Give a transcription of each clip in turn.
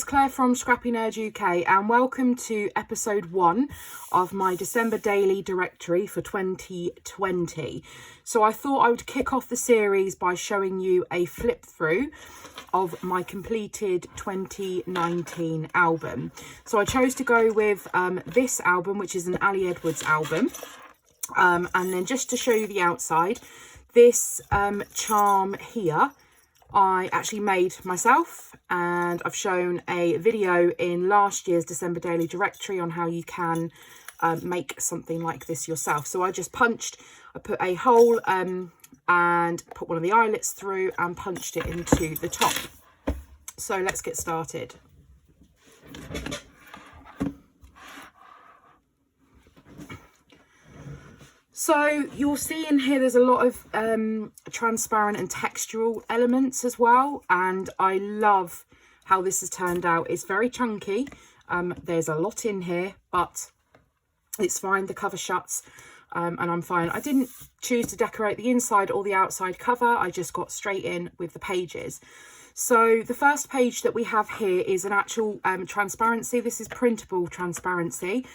Claire from Scrappy Nerd UK, and welcome to episode 1 of my December daily directory for 2020. So I thought I would kick off the series by showing you a flip through of my completed 2019 album. So I chose to go with this album, which is an Ali Edwards album, and then just to show you the outside, this charm here I actually made myself, and I've shown a video in last year's December daily directory on how you can make something like this yourself. So I just I put a hole and put one of the eyelets through and punched it into the top. So let's get started. So you'll see in here there's a lot of transparent and textural elements as well, and I love how this has turned out. It's very chunky, there's a lot in here, but it's fine, the cover shuts and I'm fine. I didn't choose to decorate the inside or the outside cover, I just got straight in with the pages. So the first page that we have here is an actual transparency. This is printable transparency.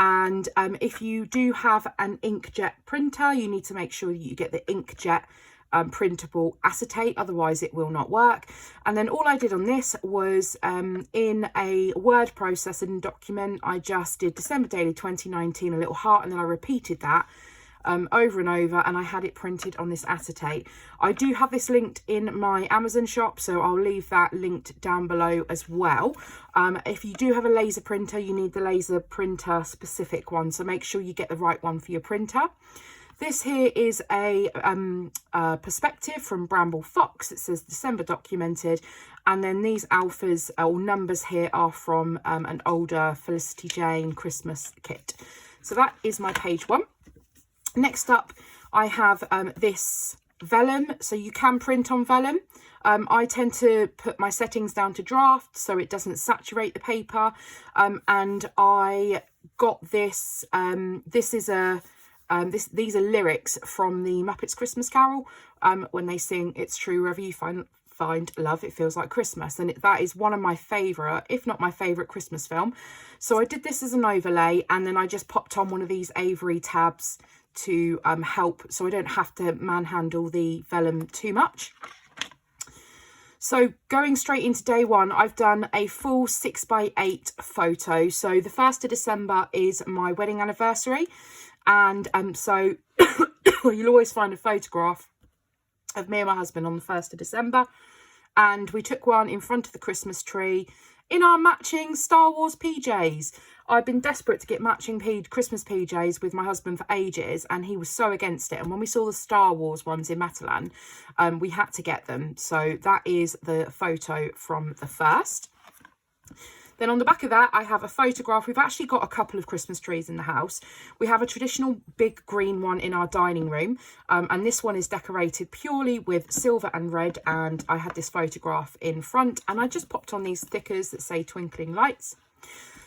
And if you do have an inkjet printer, you need to make sure you get the inkjet printable acetate, otherwise it will not work. And then all I did on this was in a word processing document, I just did December daily 2019, a little heart, and then I repeated that over and over, and I had it printed on this acetate. I do have this linked in my Amazon shop, so I'll leave that linked down below as well. If you do have a laser printer, you need the laser printer specific one, so make sure you get the right one for your printer. This here is a perspective from Bramble Fox. It says December documented, and then these alphas or numbers here are from an older Felicity Jane Christmas kit. So that is my page 1. Next up, I have this vellum, so you can print on vellum. I tend to put my settings down to draft so it doesn't saturate the paper, and I got this. These are lyrics from the Muppets Christmas Carol when they sing "It's true, wherever you find love, it feels like Christmas," and that is one of my favourite, if not my favourite, Christmas film. So I did this as an overlay, and then I just popped on one of these Avery tabs to help so I don't have to manhandle the vellum too much. So going straight into day 1, I've done a full 6x8 photo. So the 1st of December is my wedding anniversary, and so you'll always find a photograph of me and my husband on the 1st of December, and we took one in front of the Christmas tree in our matching Star Wars PJs. I've been desperate to get matching Christmas PJs with my husband for ages, and he was so against it. And when we saw the Star Wars ones in Matalan, we had to get them. So that is the photo from the 1st. Then on the back of that, I have a photograph. We've actually got a couple of Christmas trees in the house. We have a traditional big green one in our dining room, and this one is decorated purely with silver and red, and I had this photograph in front, and I just popped on these stickers that say twinkling lights.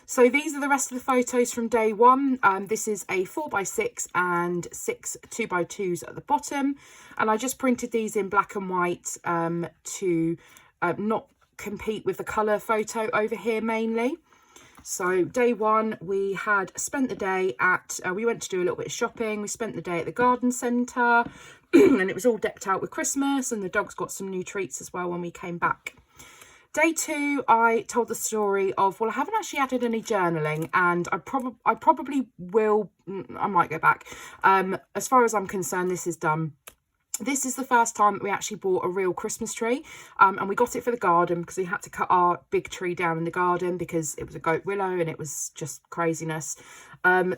So these are the rest of the photos from day 1. This is a 4x6 and 6 2x2s at the bottom, and I just printed these in black and white to not compete with the colour photo over here mainly. So day 1, we had spent the day at, we went to do a little bit of shopping. We spent the day at the garden centre and it was all decked out with Christmas, and the dogs got some new treats as well when we came back. Day 2, I told the story of, well, I haven't actually added any journaling, and I probably will, I might go back. As far as I'm concerned, this is done. This is the first time that we actually bought a real Christmas tree, and we got it for the garden because we had to cut our big tree down in the garden because it was a goat willow and it was just craziness.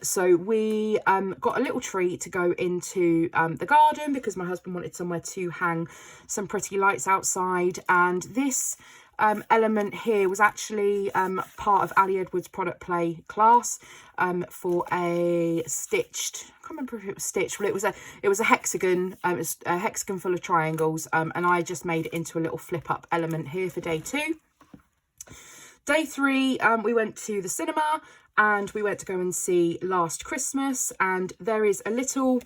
So we got a little tree to go into the garden because my husband wanted somewhere to hang some pretty lights outside, and this element here was actually part of Ali Edwards product play class for a stitched, I can't remember if it was stitched, but it was a hexagon. It was a hexagon full of triangles, and I just made it into a little flip up element here for day 2. Day 3, we went to the cinema and we went to go and see Last Christmas, and there is a little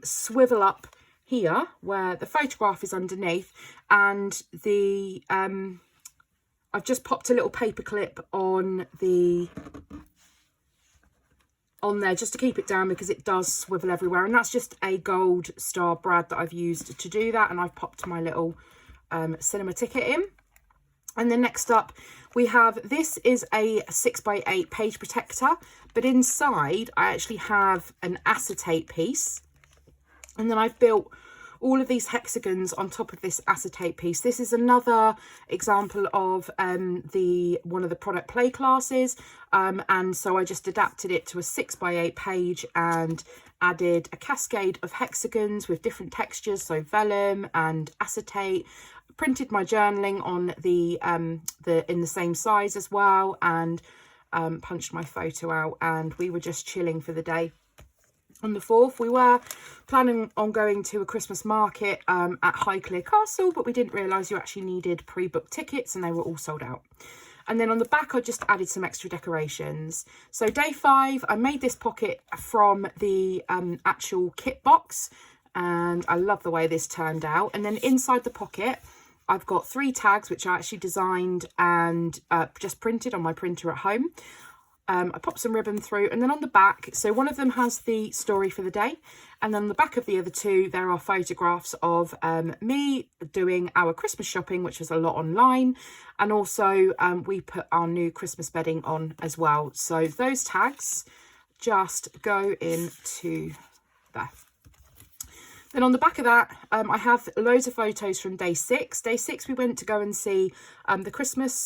swivel up here where the photograph is underneath, and the I've just popped a little paper clip on there just to keep it down because it does swivel everywhere, and that's just a gold star brad that I've used to do that, and I've popped my little cinema ticket in. And then next up we have, this is a 6x8 page protector, but inside I actually have an acetate piece, and then I've built all of these hexagons on top of this acetate piece. This is another example of one of the product play classes, and so I just adapted it to a 6x8 page and added a cascade of hexagons with different textures, so vellum and acetate. Printed my journaling on in the same size as well, and punched my photo out, and we were just chilling for the day. On the 4th, we were planning on going to a Christmas market at Highclere Castle, but we didn't realise you actually needed pre-booked tickets and they were all sold out. And then on the back, I just added some extra decorations. So day 5, I made this pocket from the actual kit box, and I love the way this turned out. And then inside the pocket, I've got 3 tags, which I actually designed and just printed on my printer at home. I popped some ribbon through, and then on the back, so one of them has the story for the day, and then on the back of the other 2 there are photographs of me doing our Christmas shopping, which was a lot online, and also we put our new Christmas bedding on as well. So those tags just go into there. Then on the back of that, I have loads of photos from day 6. Day 6, we went to go and see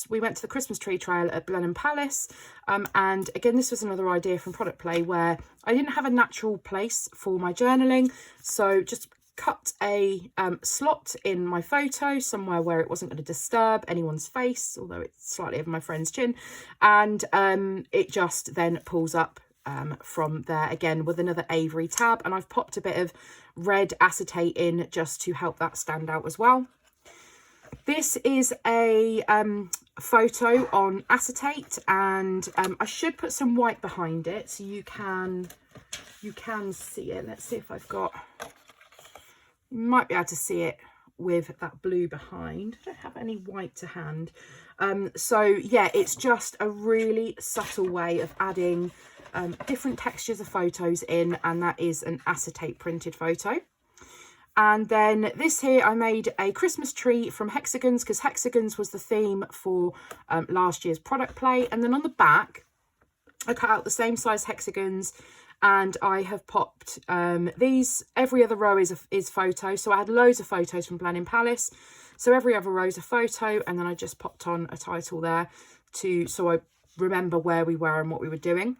we went to the Christmas tree trail at Blenheim Palace. And again, this was another idea from Product Play where I didn't have a natural place for my journaling. So just cut a slot in my photo somewhere where it wasn't going to disturb anyone's face, although it's slightly over my friend's chin. And it just then pulls up from there again with another Avery tab, and I've popped a bit of red acetate in just to help that stand out as well. This is a photo on acetate, and I should put some white behind it so you can see it. Let's see if I've got, you might be able to see it with that blue behind. I don't have any white to hand. So yeah, it's just a really subtle way of adding different textures of photos in, and that is an acetate printed photo. And then this here, I made a Christmas tree from hexagons because hexagons was the theme for last year's Product Play. And then on the back, I cut out the same size hexagons, and I have popped these. Every other row is photo, so I had loads of photos from Blenheim Palace, so every other row is a photo, and then I just popped on a title there so I remember where we were and what we were doing.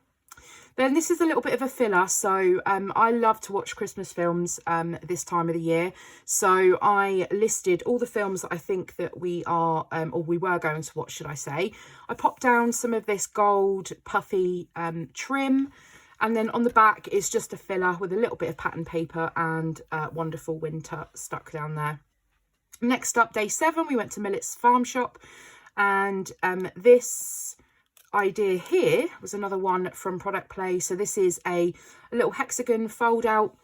Then this is a little bit of a filler. So I love to watch Christmas films this time of the year. So I listed all the films that I think that we are, or we were going to watch, should I say. I popped down some of this gold puffy trim. And then on the back is just a filler with a little bit of pattern paper and Wonderful Winter stuck down there. Next up, day 7, we went to Millet's Farm Shop. And this idea here was another one from Product Play. So this is a little hexagon fold out.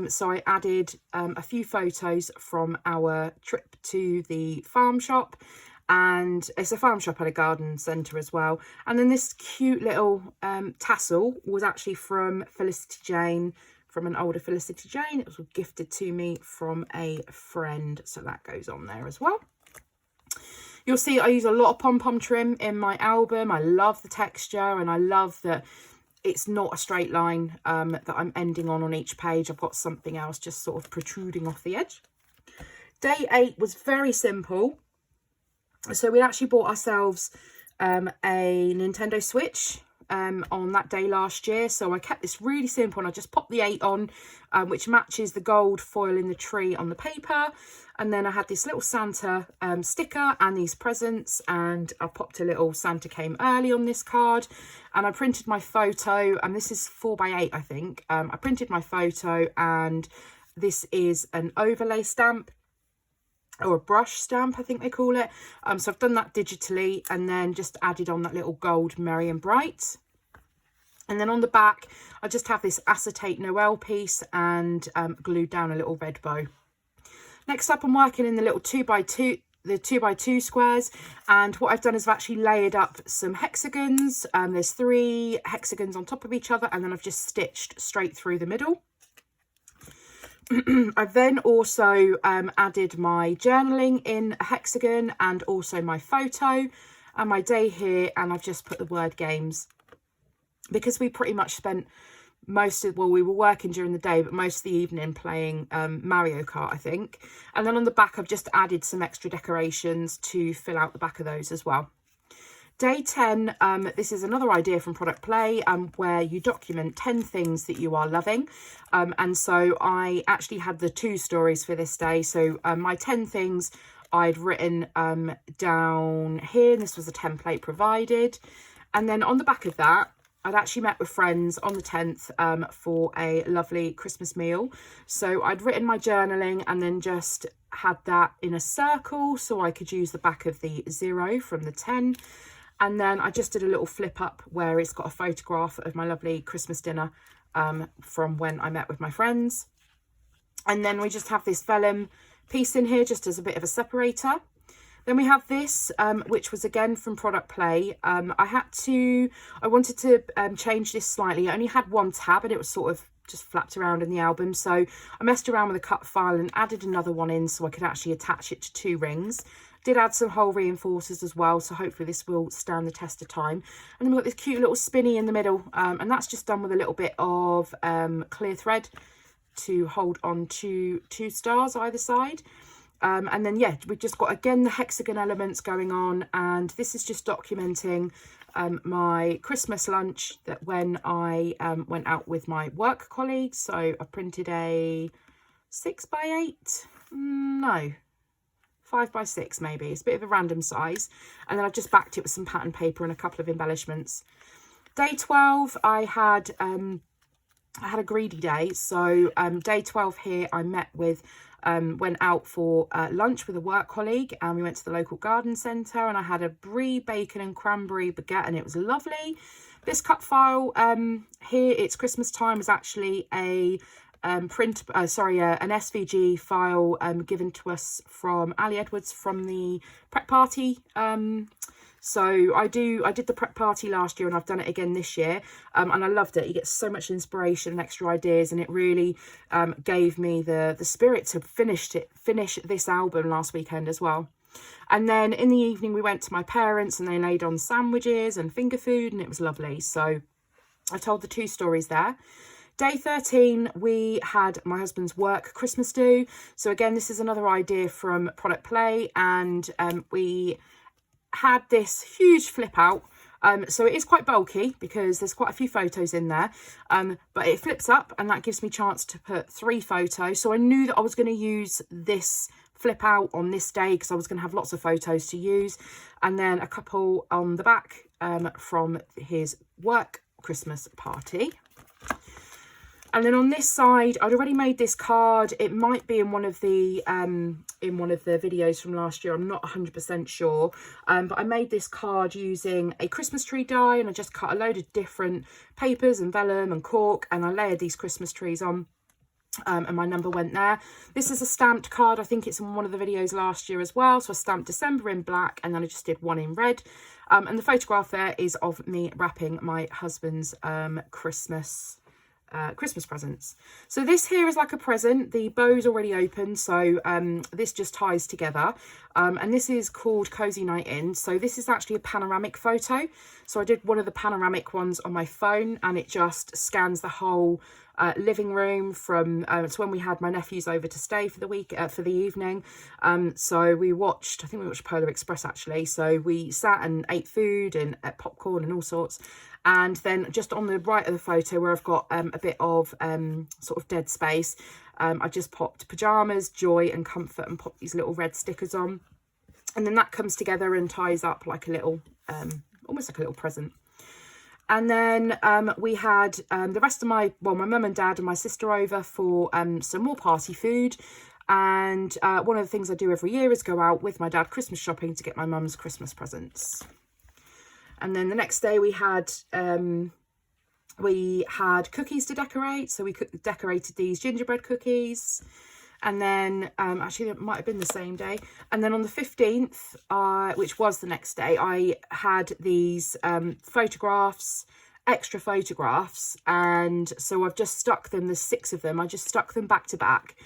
So I added a few photos from our trip to the farm shop, and it's a farm shop at a garden centre as well. And then this cute little tassel was actually from Felicity Jane, from an older Felicity Jane. It was gifted to me from a friend, so that goes on there as well. You'll see I use a lot of pom-pom trim in my album. I love the texture, and I love that it's not a straight line that I'm ending on each page. I've got something else just sort of protruding off the edge. Day 8 was very simple. So we actually bought ourselves a Nintendo Switch on that day last year. So I kept this really simple, and I just popped the 8 on, which matches the gold foil in the tree on the paper. And then I had this little Santa sticker and these presents, and I popped a little Santa came early on this card, and I printed my photo, and this is 4x8 I think. I printed my photo, and this is an overlay stamp, or a brush stamp I think they call it. So I've done that digitally, and then just added on that little gold Merry and Bright. And then on the back I just have this acetate Noel piece and glued down a little red bow. Next up, I'm working in the little 2x2 the 2x2 squares, and what I've done is I've actually layered up some hexagons. There's 3 hexagons on top of each other, and then I've just stitched straight through the middle. I've then also added my journaling in a hexagon, and also my photo and my day here, and I've just put the word games, because we pretty much spent most of, well, we were working during the day, but most of the evening playing Mario Kart, I think. And then on the back I've just added some extra decorations to fill out the back of those as well. Day 10, this is another idea from Product Play, where you document 10 things that you are loving. And so I actually had the 2 stories for this day. So my 10 things I'd written down here, and this was a template provided. And then on the back of that, I'd actually met with friends on the 10th for a lovely Christmas meal. So I'd written my journaling and then just had that in a circle so I could use the back of the 0 from the 10. And then I just did a little flip up where it's got a photograph of my lovely Christmas dinner from when I met with my friends. And then we just have this vellum piece in here just as a bit of a separator. Then we have this, which was again from Product Play. I wanted to change this slightly. I only had 1 tab and it was sort of just flapped around in the album. So I messed around with a cut file and added another one in so I could actually attach it to 2 rings. Did add some hole reinforcers as well, so hopefully this will stand the test of time. And then we've got this cute little spinny in the middle, and that's just done with a little bit of clear thread to hold on to 2 stars either side. And then, yeah, we've just got, again, the hexagon elements going on. And this is just documenting my Christmas lunch that when I went out with my work colleagues. So I printed a 6x8, no, 5x6 maybe. It's a bit of a random size. And then I've just backed it with some pattern paper and a couple of embellishments. Day 12, I had a greedy day. So day 12 here, I met with went out for lunch with a work colleague, and we went to the local garden centre, and I had a brie, bacon and cranberry baguette, and it was lovely. This cut file here, it's Christmas time, is actually a an SVG file given to us from Ali Edwards from the prep party. So I did the prep party last year, and I've done it again this year, and I loved it. You get so much inspiration and extra ideas, and it really gave me the spirit to finish this album last weekend as well. And then in the evening we went to my parents, and they laid on sandwiches and finger food, and it was lovely. So I told the 2 stories there. Day 13, we had my husband's work Christmas do. So again, this is another idea from Product Play, and we had this huge flip out. So it is quite bulky because there's quite a few photos in there, but it flips up, and that gives me a chance to put 3 photos. So I knew that I was going to use this flip out on this day because I was going to have lots of photos to use, and then a couple on the back from his work Christmas party. And then on this side, I'd already made this card. It might be in one of the videos from last year. I'm not 100% sure. But I made this card using a Christmas tree die, and I just cut a load of different papers and vellum and cork, and I layered these Christmas trees on. And my number went there. This is a stamped card. I think it's in one of the videos last year as well. So I stamped December in black, and then I just did 1 in red. And the photograph there is of me wrapping my husband's Christmas presents. So this here is like a present. The bow's already open, so this just ties together, and this is called Cozy Night In. So this is actually a panoramic photo. So I did one of the panoramic ones on my phone, and it just scans the whole living room from it's when we had my nephews over to stay for the week for the evening. So I think we watched Polar Express actually. So we sat and ate food and ate popcorn and all sorts. And then just on the right of the photo where I've got a bit of sort of dead space, I just popped pyjamas, joy and comfort, and popped these little red stickers on. And then that comes together and ties up like a little, almost like a little present. And then we had the rest of my mum and dad and my sister over for some more party food. And one of the things I do every year is go out with my dad Christmas shopping to get my mum's Christmas presents. And then the next day we had cookies to decorate. So we decorated these gingerbread cookies. And then, actually, it might have been the same day. And then on the 15th, which was the next day, I had these photographs, extra photographs. And so I've just stuck them, there's 6 of them. I just stuck them back to back.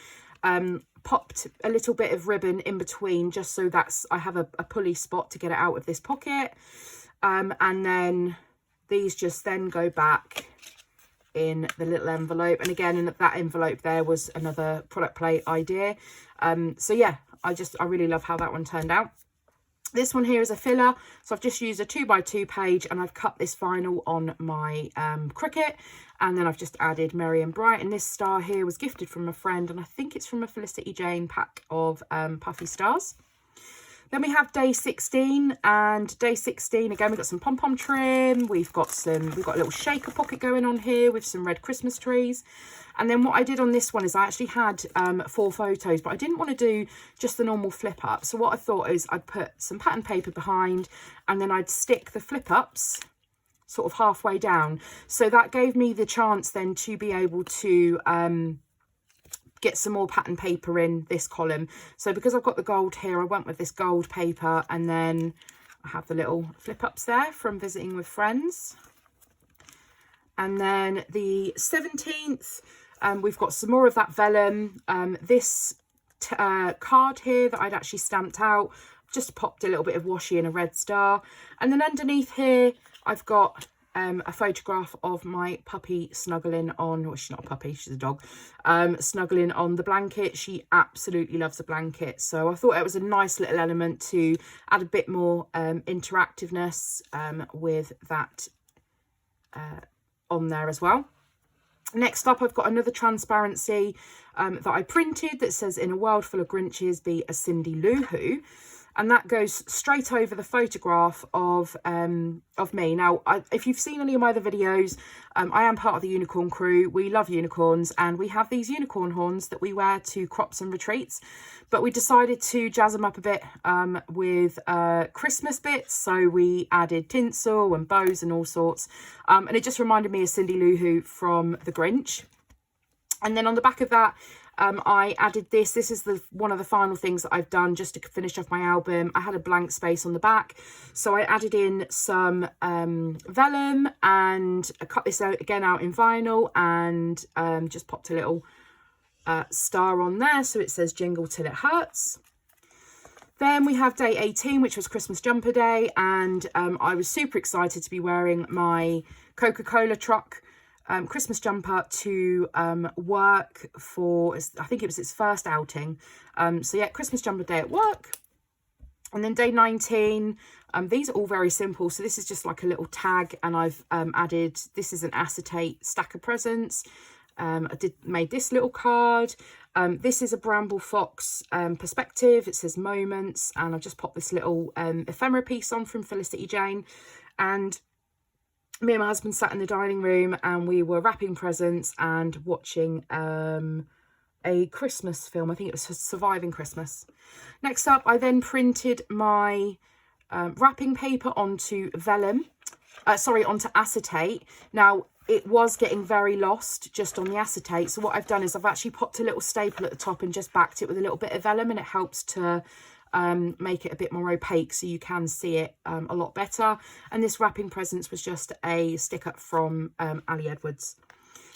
Popped a little bit of ribbon in between, just so I have a pulley spot to get it out of this pocket. And then these just then go back in the little envelope, and again in that envelope there was another product plate idea. So yeah, I really love how that one turned out. This one here is a filler, so I've just used a 2x2 page, and I've cut this vinyl on my Cricut, and then I've just added Merry and Bright. And this star here was gifted from a friend, and I think it's from a Felicity Jane pack of puffy stars. Then we have day 16, and day 16, again, we've got some pom-pom trim. We've got a little shaker pocket going on here with some red Christmas trees. And then what I did on this one is I actually had 4 photos, but I didn't want to do just the normal flip up. So what I thought is I'd put some pattern paper behind, and then I'd stick the flip ups sort of halfway down. So that gave me the chance then to be able to get some more pattern paper in this column. So because I've got the gold here, I went with this gold paper, and then I have the little flip ups there from visiting with friends. And then the 17th, we've got some more of that vellum. This card here that I'd actually stamped out, just popped a little bit of washi and a red star. And then underneath here, I've got a photograph of my puppy snuggling on, well, she's not a puppy, she's a dog, snuggling on the blanket. She absolutely loves the blanket, so I thought it was a nice little element to add a bit more interactiveness with that on there as well. Next up, I've got another transparency that I printed that says, "In a world full of Grinches, be a Cindy Lou Who." And that goes straight over the photograph of me. Now, if you've seen any of my other videos, I am part of the unicorn crew. We love unicorns, and we have these unicorn horns that we wear to crops and retreats. But we decided to jazz them up a bit with Christmas bits. So we added tinsel and bows and all sorts. And it just reminded me of Cindy Lou Who from The Grinch. And then on the back of that, I added this. This is one of the final things that I've done just to finish off my album. I had a blank space on the back, so I added in some vellum, and I cut this out again out in vinyl, and just popped a little star on there, so it says "Jingle Till It Hurts." Then we have day 18, which was Christmas jumper day, and I was super excited to be wearing my Coca-Cola truck Christmas jumper to work for, I think it was its first outing. So yeah, Christmas jumper day at work. And then day 19, these are all very simple. So this is just like a little tag, and I've added, this is an acetate stack of presents. I made this little card. This is a Bramble Fox perspective. It says moments, and I've just popped this little ephemera piece on from Felicity Jane. And me and my husband sat in the dining room, and we were wrapping presents and watching a Christmas film. I think it was Surviving Christmas. Next up, I then printed my wrapping paper onto vellum, onto acetate. Now, it was getting very lost just on the acetate. So what I've done is I've actually popped a little staple at the top and just backed it with a little bit of vellum, and it helps to make it a bit more opaque so you can see it a lot better. And this wrapping presents was just a stick up from Ali Edwards.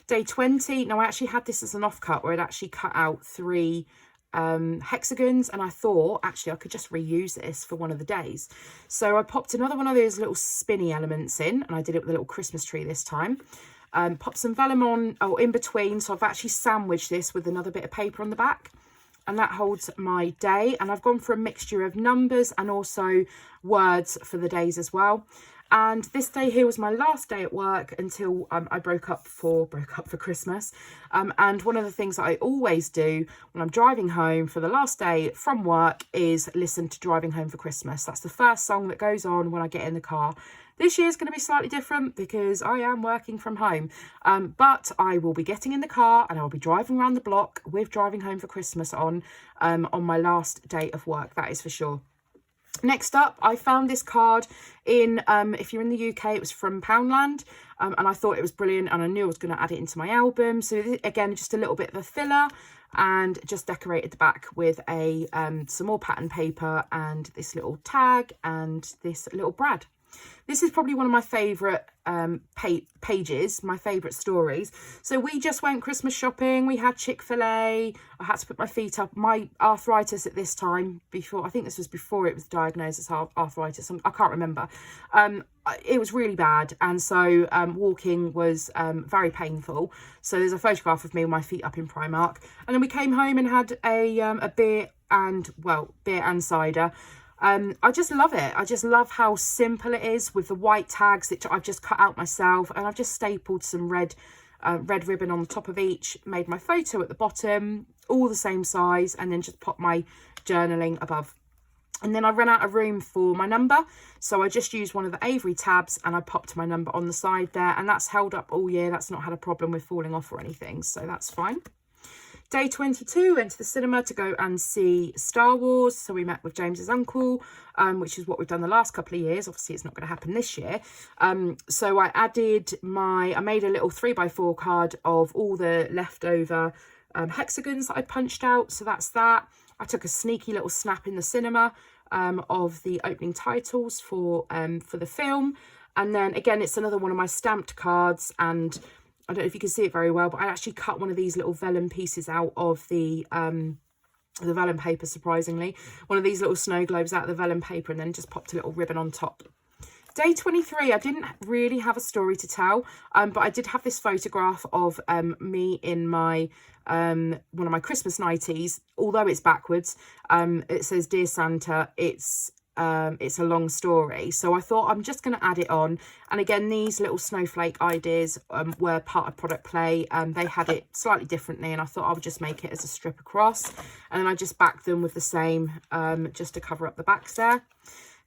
Day 20, now I actually had this as an offcut where I'd actually cut out 3 hexagons, and I thought actually I could just reuse this for one of the days. So I popped another one of those little spinny elements in, and I did it with a little Christmas tree this time. Popped some vellum on, in between, so I've actually sandwiched this with another bit of paper on the back. And that holds my day. And I've gone for a mixture of numbers and also words for the days as well. And this day here was my last day at work until I broke up for Christmas. And one of the things that I always do when I'm driving home for the last day from work is listen to Driving Home for Christmas. That's the first song that goes on when I get in the car. This year is going to be slightly different because I am working from home, but I will be getting in the car and I'll be driving around the block with Driving Home for Christmas on my last day of work, that is for sure. Next up, I found this card in, if you're in the UK, it was from Poundland, and I thought it was brilliant, and I knew I was going to add it into my album. So again, just a little bit of a filler, and just decorated the back with a some more pattern paper and this little tag and this little brad. This is probably one of my favourite pages, my favourite stories. So we just went Christmas shopping. We had Chick-fil-A. I had to put my feet up. My arthritis at this time, I think this was before it was diagnosed as arthritis. I can't remember. It was really bad. And so walking was very painful. So there's a photograph of me with my feet up in Primark. And then we came home and had a beer and cider. I just love it. I just love how simple it is with the white tags that I've just cut out myself, and I've just stapled some red ribbon on the top of each, made my photo at the bottom, all the same size, and then just popped my journaling above. And then I ran out of room for my number, so I just used one of the Avery tabs and I popped my number on the side there, and that's held up all year. That's not had a problem with falling off or anything, so that's fine. Day 22, went to the cinema to go and see Star Wars. So we met with James's uncle, which is what we've done the last couple of years. Obviously, it's not going to happen this year. So I made a little 3x4 card of all the leftover hexagons that I punched out. So that's that. I took a sneaky little snap in the cinema of the opening titles for the film. And then again, it's another one of my stamped cards, and I don't know if you can see it very well, but I actually cut one of these little vellum pieces out of the vellum paper, surprisingly. One of these little snow globes out of the vellum paper, and then just popped a little ribbon on top. Day 23, I didn't really have a story to tell, but I did have this photograph of me in my one of my Christmas nighties. Although it's backwards, it says Dear Santa. It's a long story, so I thought I'm just going to add it on. And again, these little snowflake ideas were part of product play. They had it slightly differently, and I thought I would just make it as a strip across, and then I just backed them with the same just to cover up the backs there.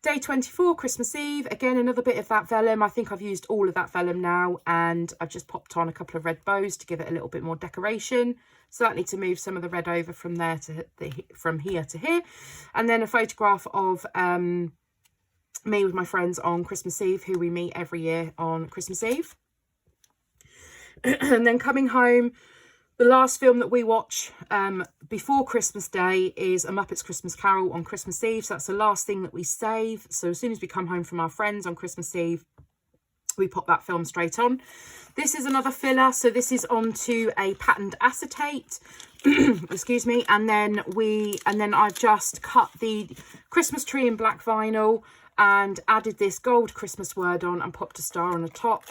Day 24, Christmas Eve, again another bit of that vellum. I think I've used all of that vellum now, and I've just popped on a couple of red bows to give it a little bit more decoration. Certainly to move some of the red over from there to from here to here. And then a photograph of me with my friends on Christmas Eve, who we meet every year on Christmas Eve. And then coming home, the last film that we watch before Christmas Day is A Muppets Christmas Carol on Christmas Eve. So that's the last thing that we save. So as soon as we come home from our friends on Christmas Eve, we pop that film straight on. This is another filler, so this is onto a patterned acetate. Excuse me. And then I've just cut the Christmas tree in black vinyl and added this gold Christmas word on and popped a star on the top.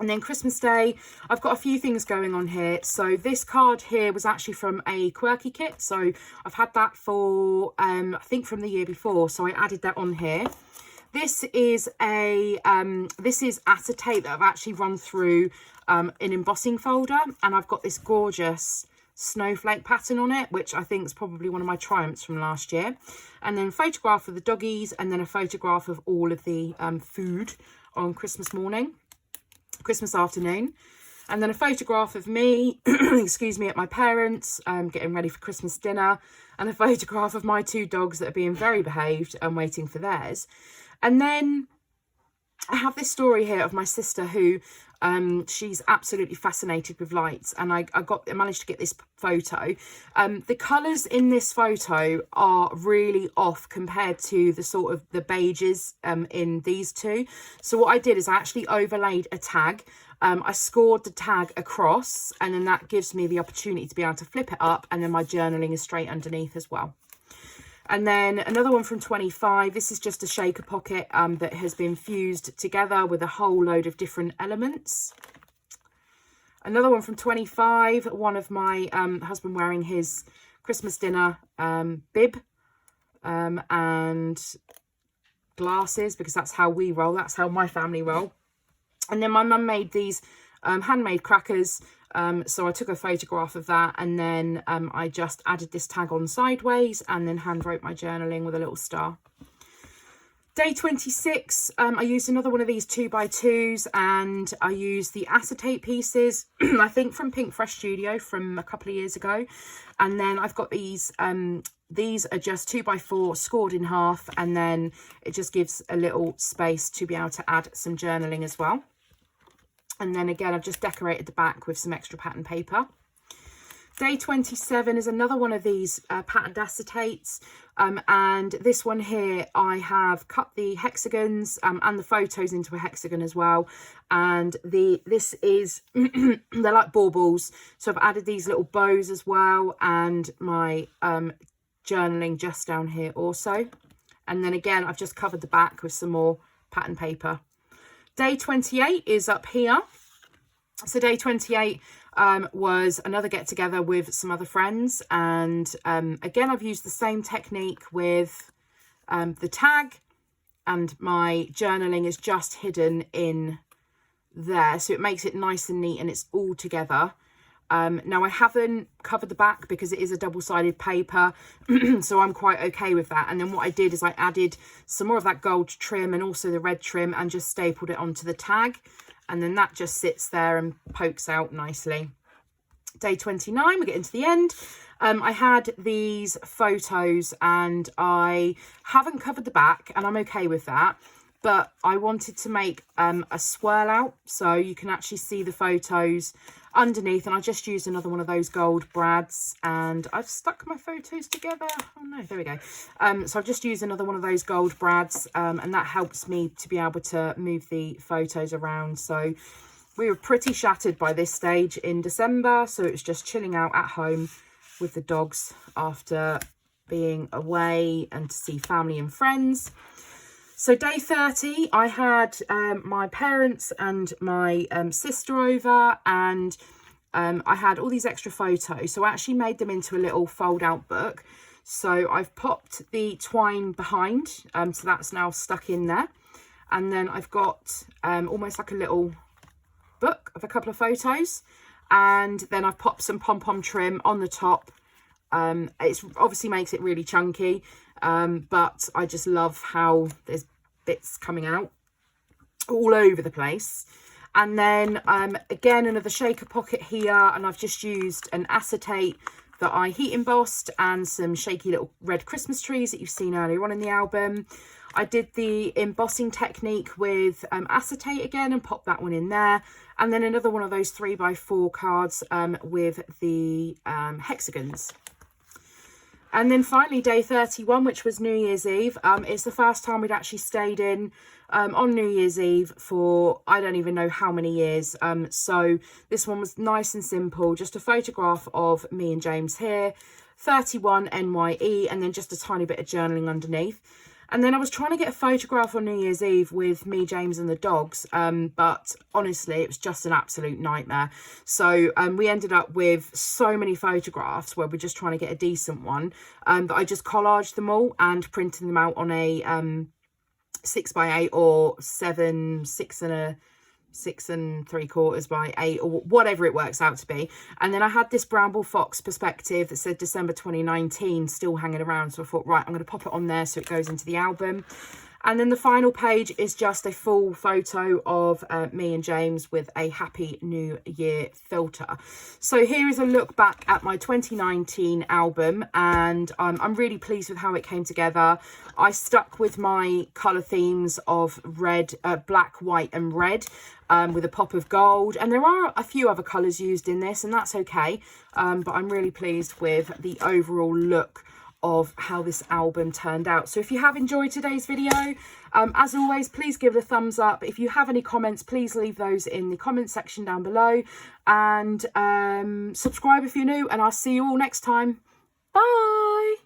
And then Christmas Day, I've got a few things going on here. So this card here was actually from a quirky kit, so I've had that for I think from the year before, so I added that on here. This is acetate that I've actually run through an embossing folder, and I've got this gorgeous snowflake pattern on it, which I think is probably one of my triumphs from last year. And then a photograph of the doggies, and then a photograph of all of the food on Christmas afternoon. And then a photograph of me, excuse me, at my parents' getting ready for Christmas dinner, and a photograph of my two dogs that are being very behaved and waiting for theirs. And then I have this story here of my sister who she's absolutely fascinated with lights, and I managed to get this photo. The colours in this photo are really off compared to the sort of the beiges in these two. So what I did is I actually overlaid a tag. I scored the tag across, and then that gives me the opportunity to be able to flip it up, and then my journaling is straight underneath as well. And then another one from 25. This is just a shaker pocket that has been fused together with a whole load of different elements. Another one from 25. One of my husband wearing his Christmas dinner bib and glasses, because that's how we roll. That's how my family roll. And then my mum made these handmade crackers. So I took a photograph of that, and then I just added this tag on sideways, and then hand wrote my journaling with a little star. Day 26, I used another one of these 2x2s, and I used the acetate pieces, I think from Pink Fresh Studio from a couple of years ago. And then I've got these are just 2x4 scored in half, and then it just gives a little space to be able to add some journaling as well. And then again, I've just decorated the back with some extra pattern paper. Day 27 is another one of these patterned acetates, and this one here I have cut the hexagons and the photos into a hexagon as well, and this is they're like baubles, so I've added these little bows as well, and my journaling just down here also, and then again I've just covered the back with some more pattern paper. Day 28 is up here. So day 28 was another get together with some other friends, and again I've used the same technique with the tag, and my journaling is just hidden in there, so it makes it nice and neat and it's all together. Now I haven't covered the back because it is a double-sided paper, so I'm quite okay with that. And then what I did is I added some more of that gold trim and also the red trim and just stapled it onto the tag, and then that just sits there and pokes out nicely. Day 29, we're getting to the end. I had these photos and I haven't covered the back, and I'm okay with that, but I wanted to make a swirl out so you can actually see the photos underneath, and I just used another one of those gold brads, and I've stuck my photos together. Oh no, there we go. So I've just used another one of those gold brads, and that helps me to be able to move the photos around. So we were pretty shattered by this stage in December, so it was just chilling out at home with the dogs after being away and to see family and friends. So day 30, I had my parents and my sister over, and I had all these extra photos. So I actually made them into a little fold out book. So I've popped the twine behind, so that's now stuck in there. And then I've got almost like a little book of a couple of photos. And then I've popped some pom-pom trim on the top. It obviously makes it really chunky, but I just love how there's bits coming out all over the place. And then again, another shaker pocket here, and I've just used an acetate that I heat embossed and some shaky little red Christmas trees that you've seen earlier on in the album. I did the embossing technique with acetate again and popped that one in there, and then another one of those 3x4 cards with the hexagons. And then finally day 31, which was New Year's Eve. It's the first time we'd actually stayed in on New Year's Eve for I don't even know how many years. So this one was nice and simple, just a photograph of me and James here, 31 NYE, and then just a tiny bit of journaling underneath. And then I was trying to get a photograph on New Year's Eve with me, James and the dogs, but honestly, it was just an absolute nightmare. So we ended up with so many photographs where we're just trying to get a decent one, that I just collaged them all and printed them out on a 6x8 or 6 3/4 by 8 or whatever it works out to be. And then I had this Bramble Fox perspective that said December 2019 still hanging around, so I thought, right, I'm going to pop it on there so it goes into the album. And then the final page is just a full photo of me and James with a Happy New Year filter. So here is a look back at my 2019 album, and I'm really pleased with how it came together. I stuck with my colour themes of red, black, white and red, with a pop of gold, and there are a few other colours used in this, and that's okay, but I'm really pleased with the overall look of how this album turned out. So if you have enjoyed today's video, as always, please give it a thumbs up. If you have any comments, please leave those in the comment section down below, and subscribe if you're new, and I'll see you all next time. Bye.